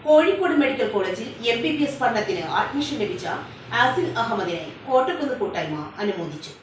Kozhikode medical കോളേജിൽ MBBS പഠനത്തിന് admission ലഭിച്ച ആസിൽ അഹമ്മദിനെ കോട്ടക്കുന്ന് കൂട്ടായ്മ അനുമോദിച്ചു.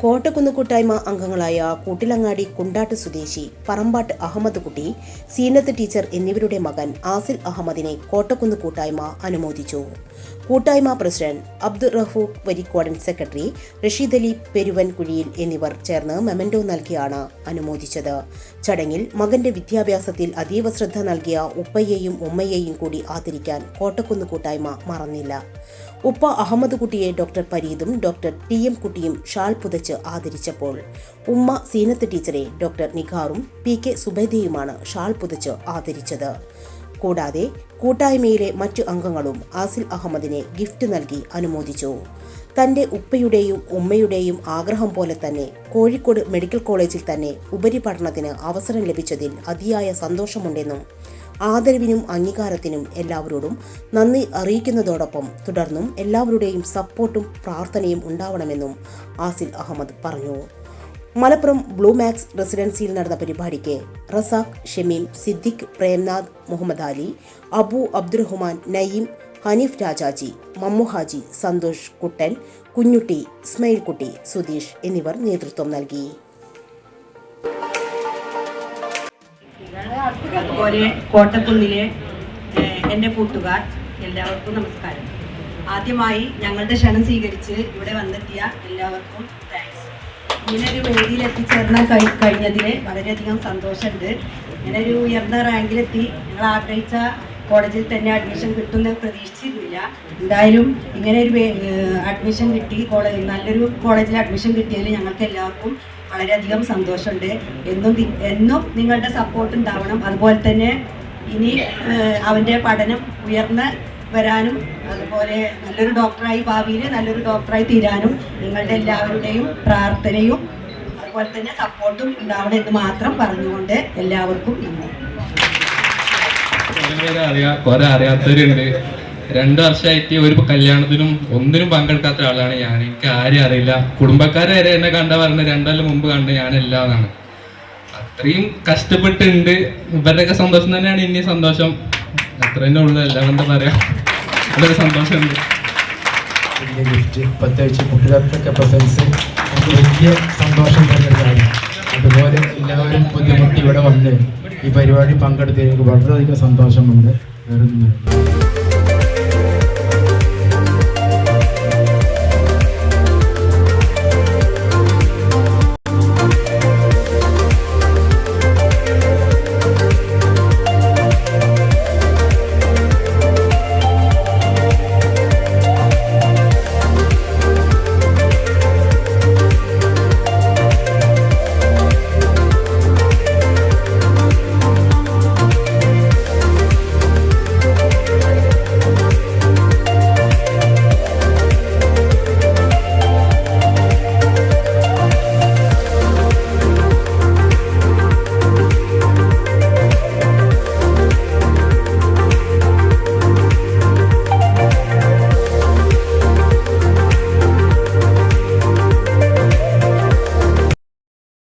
കോട്ടക്കുന്ന് കൂട്ടായ്മ അംഗങ്ങളായ കൂട്ടിലങ്ങാടി കുണ്ടാട്ട് സ്വദേശി പറമ്പാട്ട് അഹമ്മദ് കുട്ടി, സീനത്ത് ടീച്ചർ എന്നിവരുടെ മകൻ ആസിൽ അഹമ്മദിനെ കോട്ടക്കുന്ന് കൂട്ടായ്മ അനുമോദിച്ചു. കൂട്ടായ്മ പ്രസിഡന്റ് അബ്ദുറഹൂഖ് വരിക്കോടൻ, സെക്രട്ടറി റഷീദ് അലി പെരുവൻകുഴിയിൽ എന്നിവർ ചേർന്ന് മെമന്റോ നൽകിയാണ് അനുമോദിച്ചത്. ചടങ്ങിൽ മകന്റെ വിദ്യാഭ്യാസത്തിൽ അതീവ ശ്രദ്ധ നൽകിയ ഉപ്പയെയും ഉമ്മയെയും കൂടി ആദരിക്കാൻ കോട്ടക്കുന്ന് കൂട്ടായ്മ മറന്നില്ല. ഉപ്പ അഹമ്മദ് കുട്ടിയെ ഡോക്ടർ പരീദും ഡോക്ടർ TM കുട്ടിയും ഷാൾ പുതച്ച് ആദരിച്ചപ്പോൾ ഉമ്മ സീനത്ത് ടീച്ചറെ ഡോക്ടർ നിഖാറും PK സുബൈദയുമാണ് ഷാൾ പുതച്ച് ആദരിച്ചത്. കൂടാതെ കൂട്ടായ്മയിലെ മറ്റു അംഗങ്ങളും ആസിൽ അഹമ്മദിനെ ഗിഫ്റ്റ് നൽകി അനുമോദിച്ചു. തന്റെ ഉപ്പയുടെയും ഉമ്മയുടെയും ആഗ്രഹം പോലെ തന്നെ കോഴിക്കോട് മെഡിക്കൽ കോളേജിൽ തന്നെ ഉപരിപഠനത്തിന് അവസരം ലഭിച്ചതിൽ അതിയായ സന്തോഷമുണ്ടെന്നും ആദരവിനും അംഗീകാരത്തിനും എല്ലാവരോടും നന്ദി അറിയിക്കുന്നതോടൊപ്പം തുടർന്നും എല്ലാവരുടെയും സപ്പോർട്ടും പ്രാർത്ഥനയും ഉണ്ടാവണമെന്നും ആസിൽ അഹമ്മദ് പറഞ്ഞു. മലപ്പുറം ബ്ലൂ മാക്സ് റെസിഡൻസിയിൽ നടന്ന പരിപാടിക്ക് റസാഖ്, ഷമീം, സിദ്ദിഖ്, പ്രേംനാഥ്, മുഹമ്മദ് അലി, അബു അബ്ദുറഹ്മാൻ, നയീം, ഹനീഫ് രാജാജി, മമ്മു ഹാജി, സന്തോഷ്, കുട്ടൻ, കുഞ്ഞുട്ടി, ഇസ്മായിൽ കുട്ടി, സുധീഷ് എന്നിവർ നേതൃത്വം നൽകി. അതുപോലെ കോട്ടക്കുന്നിലെ എൻ്റെ കൂട്ടുകാർ എല്ലാവർക്കും നമസ്കാരം. ആദ്യമായി ഞങ്ങളുടെ ക്ഷണം സ്വീകരിച്ച് ഇവിടെ വന്നെത്തിയ എല്ലാവർക്കും താങ്ക്സ്. ഇങ്ങനൊരു വേദിയിൽ എത്തിച്ചേർന്നാൽ കഴിഞ്ഞതിൽ വളരെയധികം സന്തോഷമുണ്ട്. ഇങ്ങനൊരു ഉയർന്ന റാങ്കിലെത്തി ഞങ്ങൾ ആഗ്രഹിച്ച കോളേജിൽ തന്നെ അഡ്മിഷൻ കിട്ടുമെന്ന് പ്രതീക്ഷിച്ചിരുന്നില്ല. എന്തായാലും ഇങ്ങനെ ഒരു അഡ്മിഷൻ കിട്ടി, നല്ലൊരു കോളേജിൽ അഡ്മിഷൻ കിട്ടിയതിൽ ഞങ്ങൾക്ക് എല്ലാവർക്കും വളരെയധികം സന്തോഷമുണ്ട്. എന്നും നിങ്ങളുടെ സപ്പോർട്ട് ഉണ്ടാവണം. അതുപോലെ തന്നെ ഇനി അവൻ്റെ പഠനം ഉയർന്ന് വരാനും അതുപോലെ നല്ലൊരു ഡോക്ടറായി ഭാവിയിൽ നല്ലൊരു ഡോക്ടറായി തീരാനും നിങ്ങളുടെ എല്ലാവരുടെയും പ്രാർത്ഥനയും അതുപോലെ തന്നെ സപ്പോർട്ടും ഉണ്ടാവണം എന്ന് മാത്രം പറഞ്ഞുകൊണ്ട് എല്ലാവർക്കും നന്ദി. കുറെ അറിയാത്തവരുണ്ട്. 2 വർഷമായിട്ട് ഒരു കല്യാണത്തിനും ഒന്നിനും പങ്കെടുക്കാത്ത ആളാണ് ഞാൻ. എനിക്ക് ആരും അറിയില്ല. കുടുംബക്കാരെ വരെ എന്നെ കണ്ട പറഞ്ഞ് 2 കൊല്ലം മുമ്പ് കണ്ട് ഞാൻ എല്ലാതാണ്. അത്രയും കഷ്ടപ്പെട്ടുണ്ട്. ഇവരുടെയൊക്കെ സന്തോഷം തന്നെയാണ് ഇനി സന്തോഷം. അത്ര തന്നെ ഉള്ളു. എല്ലാം എന്താ പറയാ, വളരെ സന്തോഷമുണ്ട്. പ്രത്യേകിച്ച് കുട്ടികൾക്കൊക്കെ പ്രസൻസ് വലിയ സന്തോഷം തന്നെയാണ്. അതുപോലെ എല്ലാവരും ബുദ്ധിമുട്ടി ഇവിടെ വന്ന് ഈ പരിപാടി പങ്കെടുത്തതിന് വളരെയധികം സന്തോഷമുണ്ട്. വേറെ